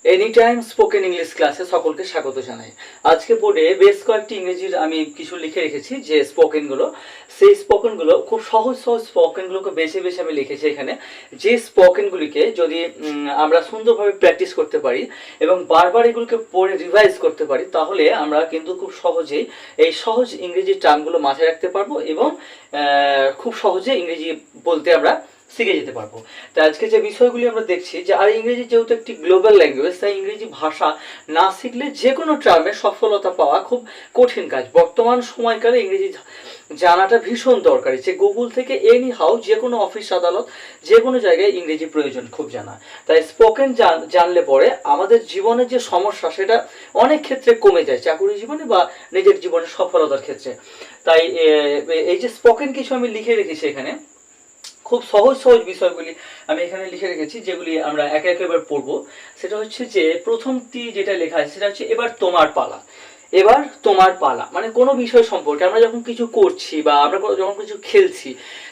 Any time spoken English ক্লাসে সকলকে স্বাগত জানাই। আজকে বোর্ডে বেশ কয়েকটি ইংরেজির আমি কিছু লিখে রেখেছি, যে স্পোকেনগুলো, সেই স্পোকেনগুলো খুব সহজ সহজ স্পোকেনগুলোকে বেছে বেছে আমি লিখেছি এখানে। যে স্পোকেনগুলিকে যদি আমরা সুন্দরভাবে প্র্যাকটিস করতে পারি এবং বারবার এগুলোকে পড়ে রিভাইজ করতে পারি, তাহলে আমরা কিন্তু খুব সহজেই এই সহজ ইংরেজি টার্মগুলো মাথায় রাখতে পারবো এবং খুব সহজে ইংরেজি বলতে আমরা শিখে যেতে পারবো। তাই আজকে যে বিষয়গুলি আমরা দেখছি, যে আর ইংরেজি যেহেতু একটি গ্লোবাল ল্যাঙ্গুয়েজ, তাই ইংরেজি ভাষা না শিখলে যে কোনো টার্মে সফলতা পাওয়া খুব কঠিন কাজ। বর্তমান সময়কালে ইংরেজি জানাটা ভীষণ দরকারি, যে গুগল থেকে এনি হাউ যে কোনো অফিস আদালত যে কোনো জায়গায় ইংরেজি প্রয়োজন খুব জানা। তাই স্পোকেন জানলে পরে আমাদের জীবনের যে সমস্যা সেটা অনেক ক্ষেত্রে কমে যায়, চাকরি জীবনে বা নিজের জীবনের সফলতার ক্ষেত্রে। তাই এই যে স্পোকেন কিছু আমি লিখে রেখেছি এখানে, খুব সহজ সহজ বিষয়গুলি আমি এখানে লিখে রেখেছি, যেগুলি আমরা একে একে এবার পড়বো। সেটা হচ্ছে যে প্রথমটি যেটা লেখা আছে সেটা হচ্ছে এবার তোমার পালা। এবার তোমার পালা মানে কোনো বিষয় সম্পর্কে আমরা যখন কিছু করছি বা আমরা যখন কিছু খেলছি,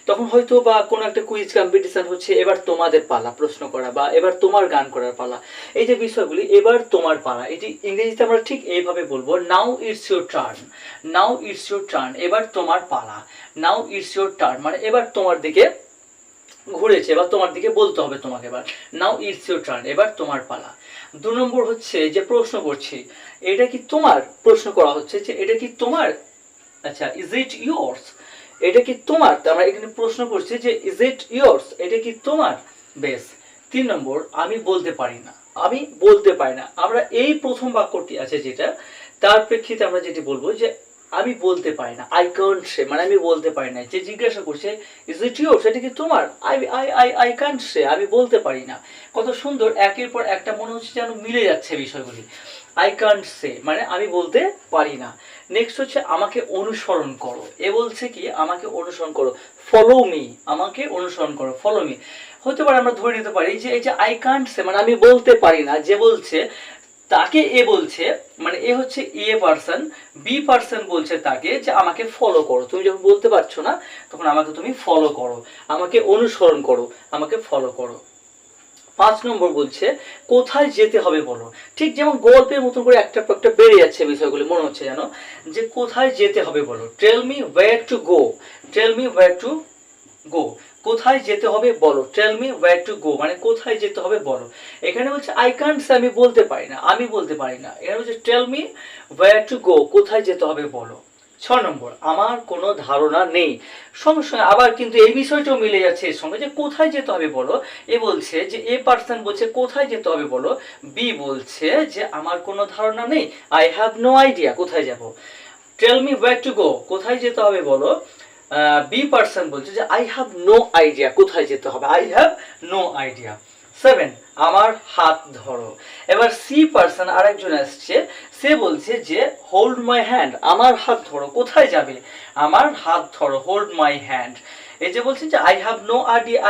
তখন হয়তো বা কোনো একটা কুইজ কম্পিটিশন হচ্ছে, এবার তোমাদের পালা প্রশ্ন করা বা এবার তোমার গান করার পালা। এই যে বিষয়গুলি এবার তোমার পালা, এটি ইংরেজিতে আমরা ঠিক এইভাবে বলবো, now it's your turn. Now it's your turn, এবার তোমার পালা। নাও ইটস ইউর টার্ন মানে এবার তোমার দিকে ঘুরেছে, এবার তোমার দিকে বলতে হবে তোমাকে, এবার নাও ইটস ইউর টার্ন, এবার তোমার পালা। 2 নম্বর হচ্ছে যে প্রশ্ন করছি, এটা কি তোমার, প্রশ্ন করা হচ্ছে যে এটা কি তোমার, আচ্ছা ইজ ইট ইয়োর্স, এটা কি তোমার, আমরা এখানে প্রশ্ন করছি যে ইজ ইট ইয়োর্স, এটা কি তোমার। বেশ। 3 নম্বর, আমি বলতে পারি না। আমি বলতে পারি না, আমরা এই প্রথম বাক্যটি আছে যেটা, তার প্রেক্ষিতে আমরা যেটি বলবো যে আমি বলতে পারি না, আই কান্ট সে, মানে আমি বলতে পারি না। যে জিজ্ঞাসা করছে ইজ ইট ইয়োর, সেটা কি তোমার, I I I I can't say, আমি বলতে পারি না। কত সুন্দর, একের পর একটা মনে হচ্ছে যেন মিলে যাচ্ছে বিষয়গুলি। আই কান্ট সে মানে আমি বলতে পারি না। নেক্সট হচ্ছে আমাকে অনুসরণ করো, এ বলছে কি আমাকে অনুসরণ করো, ফলো মি, আমাকে অনুসরণ করো, ফলো মি। হতে পারে আমরা ধরে নিতে পারি যে এই যে আই কান্ট সে মানে আমি বলতে পারি না, যে বলছে তাকে এ বলছে, মানে এ হচ্ছে এ পার্সন, বি পার্সন বলছে তাকে যে আমাকে ফলো করো, তুমি যখন বলতে পারছো না তখন আমাকে তুমি ফলো করো, আমাকে অনুসরণ করো, আমাকে ফলো করো। 5 নম্বর বলছে কোথায় যেতে হবে বলো। ঠিক যেমন গল্পের মতন করে একটা একটা বেড়ে যাচ্ছে বিষয়গুলি, মনে হচ্ছে যেন যে কোথায় যেতে হবে বলো, tell me where to go, tell me where to go, কোথায় যেতে হবে বলো, tell me where to go মানে কোথায় যেতে হবে বলো। এখানে বলছে আই কান্ট সে, আমি বলতে পারি না, আমি বলতে পারি না। এখানে বলছে tell me where to go, কোথায় যেতে হবে বলো। 6 নম্বর, আমার কোনো ধারণা নেই। সঙ্গে সঙ্গে আবার কিন্তু এই বিষয়টাও মিলে যাচ্ছে এর সঙ্গে, যে কোথায় যেতে হবে বলো। এ বলছে যে এ পার্সন বলছে কোথায় যেতে হবে বলো, বি বলছে যে আমার কোনো ধারণা নেই, আই হ্যাভ নো আইডিয়া, কোথায় যাব। Tell me where to go, কোথায় যেতে হবে বলো। বি পার্সন বলছে যে আই হ্যাভ নো আইডিয়া, কোথায় যেতে হবে, আই হ্যাভ নো আইডিয়া। 7, আমার হাত ধরো। এবার সি পার্সন আরেকজন আসছে, সে বলছে যে হোল্ড মাই হ্যান্ড, আমার হাত ধরো, কোথায় যাবে, আমার হাত ধরো, হোল্ড মাই হ্যান্ড। এই যে বলছে যে I have no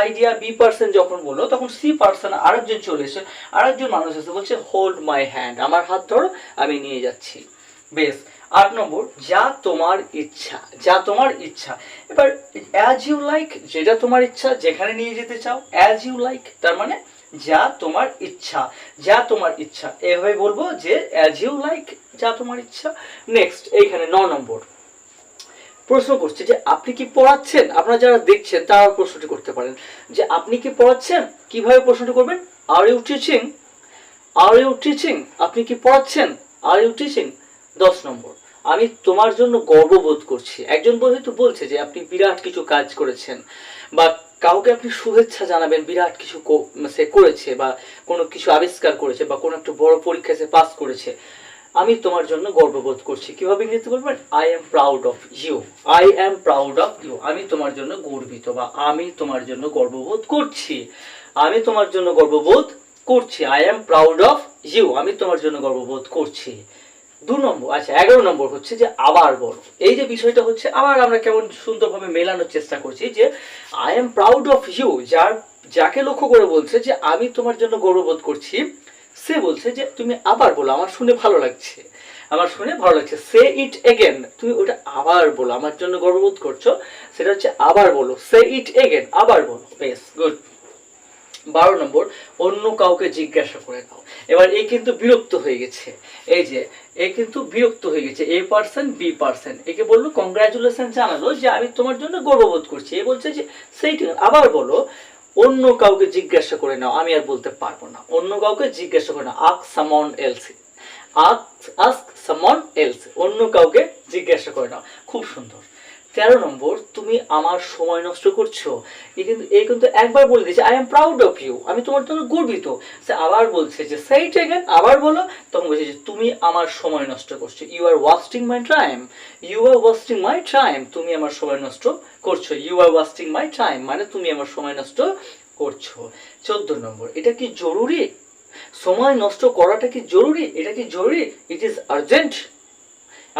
idea, B person যখন বললো তখন সি পার্সন আরেকজন চলে এসে, আরেকজন মানুষ এসে বলছে হোল্ড মাই হ্যান্ড, আমার হাত ধরো, আমি নিয়ে যাচ্ছি। বেশ। 8 নম্বর, যা তোমার ইচ্ছা, যা তোমার ইচ্ছা। এবার অ্যাজ ইউ লাইক, যেটা তোমার ইচ্ছা, যেখানে নিয়ে যেতে চাও, অ্যাজ ইউ লাইক তার মানে যা তোমার ইচ্ছা, যা তোমার ইচ্ছা, এভাবে বলবো যে অ্যাজ ইউ লাইক, যা তোমার ইচ্ছা। নেক্সট এইখানে 9 নম্বর প্রশ্ন করছে যে আপনি কি পড়াচ্ছেন, আপনারা যারা দেখছেন তারা প্রশ্নটি করতে পারেন যে আপনি কি পড়াচ্ছেন। কিভাবে প্রশ্নটি করবেন, are you teaching, are you teaching, আপনি কি পড়াচ্ছেন, আর ইউ টিচিং। 10 নম্বর, আমি তোমার জন্য গর্ববোধ করছি। একজন বন্ধু বলছে যে আপনি বিরাট কিছু কাজ করেছেন, বা কাউকে আপনি শুভেচ্ছা জানাবেন, বিরাট কিছু সে করেছে বা কোনো কিছু আবিষ্কার করেছে বা কোনো একটা বড় পরীক্ষা সে পাস করেছে, আমি তোমার জন্য গর্ববোধ করছি। কিভাবে ইংরেজিতে বলবেন, I am proud of you, I am proud of you, আমি তোমার জন্য গর্বিত বা আমি তোমার জন্য গর্ববোধ করছি, আমি তোমার জন্য গর্ববোধ করছি, I am proud of you, আমি তোমার জন্য গর্ববোধ করছি। 2 নম্বর, আচ্ছা 11 নম্বর হচ্ছে যে আবার বলো। এই যে বিষয়টা হচ্ছে আবার আমরা কেমন সুন্দরভাবে মেলানোর চেষ্টা করছি, যে I am proud of you, যাকে লক্ষ্য করে বলছে যে আমি তোমার জন্য গর্ববোধ করছি, সে বলছে যে তুমি আবার বলো, আমার শুনে ভালো লাগছে, আমার শুনে ভালো লাগছে। সে ইট এগেন, তুমি ওটা আবার বলো, আমার জন্য গর্ববোধ করছো সেটা হচ্ছে আবার বলো, সে ইট এগেন, আবার বলো। বেশ, গুড। 12 নম্বর, অন্য কাউকে জিজ্ঞাসা করে নাও। এবার এ কিন্তু বিরক্ত হয়ে গেছে, এই যে এ কিন্তু বিরক্ত হয়ে গেছে, এ পার্সন বি পার্সন, একে বললো কংগ্রাচুলেশন, জানালো যে আমি তোমার জন্য গর্ববোধ করছি। এ বলছে যে সেইটা আবার বলো, অন্য কাউকে জিজ্ঞাসা করে নাও, আমি আর বলতে পারবো না, অন্য কাউকে জিজ্ঞাসা করে নাও, ask someone else, ask someone else, অন্য কাউকে জিজ্ঞাসা করে নাও। খুব সুন্দর। 13 নম্বর, তুমি আমার সময় নষ্ট করছো। এই কিন্তু একবার বলে দিয়েছে I am proud of you, আমি তোমার জন্য গর্বিত। সে আবার বলছে যে সেই ইট অ্যাগেন, আবার বলো, তখন বলছে যে তুমি আমার সময় নষ্ট করছো, you are wasting my time, you are wasting my time, তুমি আমার সময় নষ্ট করছো, you are wasting my time মানে তুমি আমার সময় নষ্ট করছো। 14 নম্বর, এটা কি জরুরি? সময় নষ্ট করাটা কি জরুরি? এটা কি জরুরি? It is urgent.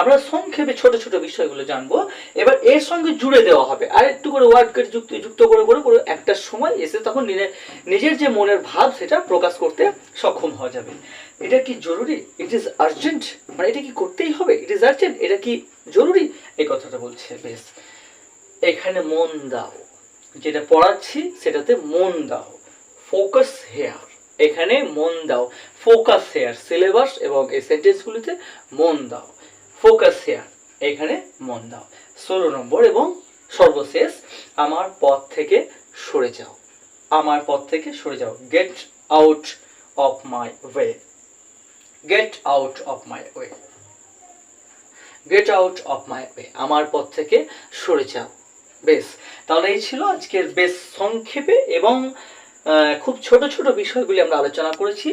আমরা সংক্ষেপে ছোট ছোট বিষয়গুলো জানবো। এবার এর সঙ্গে জুড়ে দেওয়া হবে, আর একটু করে ওয়ার্ডকে যুক্ত করে করে করে একটা সময় এসে তখন নিজের যে মনের ভাব সেটা প্রকাশ করতে সক্ষম হওয়া যাবে। এটা কি জরুরি? ইট ইজ আর্জেন্ট মানে এটা কি করতেই হবে, ইট ইজ আর্জেন্ট, এটা কি জরুরি, এই কথাটা বলছে। বেশ, এখানে মন দাও, যেটা পড়াচ্ছি সেটাতে মন দাও, ফোকাস হেয়ার, এখানে মন দাও, ফোকাস হেয়ার, সিলেবাস এবং এই সেন্টেন্সগুলিতে মন দাও, ফোকাস হেয়ার, এখানে মন দাও। 16 নম্বর এবং সর্বশেষ, আমার পথ থেকে সরে যাও, আমার পথ থেকে সরে যাও, get out of my way, get out of my way, get out of my way, আমার পথ থেকে সরে যাও। বেশ, তাহলে এই ছিল আজকের বেশ সংক্ষেপে এবং খুব ছোট ছোট বিষয়গুলি আমরা আলোচনা করেছি,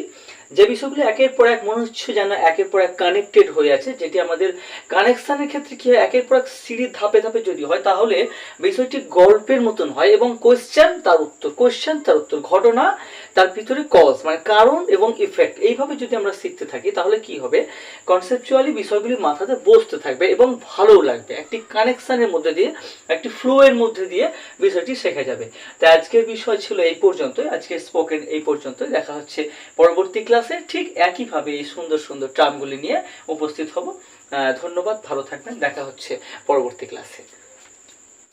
যে বিষয়গুলি একের পর এক মনে হচ্ছে যেন একের পর এক কানেক্টেড হয়ে আছে, যেটি আমাদের কানেকশনের ক্ষেত্রে কি হয়, একের পর এক সিঁড়ির ধাপে ধাপে যদি হয় তাহলে বিষয়টি গল্পের মতন হয় এবং কোয়েশ্চেন তার উত্তর, কোয়েশ্চেন তার উত্তর, ঘটনা তার ভিতরে কজ মানে কারণ এবং ইফেক্ট, এইভাবে যদি আমরা শিখতে থাকি তাহলে কি হবে, কনসেপচুয়ালি বিষয়গুলি মাথাতে বসতে থাকবে এবং ভালোও লাগবে, একটি কানেকশনের মধ্যে দিয়ে, একটি ফ্লো এর মধ্যে দিয়ে বিষয়টি শেখা যাবে। তাই আজকের বিষয় ছিল এই পর্যন্ত, আজকের স্পোকেন এই পর্যন্ত। দেখা হচ্ছে পরবর্তী ক্লাসে ঠিক একইভাবে এই সুন্দর সুন্দর টার্মগুলি নিয়ে উপস্থিত হব। ধন্যবাদ, ভালো থাকবেন, দেখা হচ্ছে পরবর্তী ক্লাসে।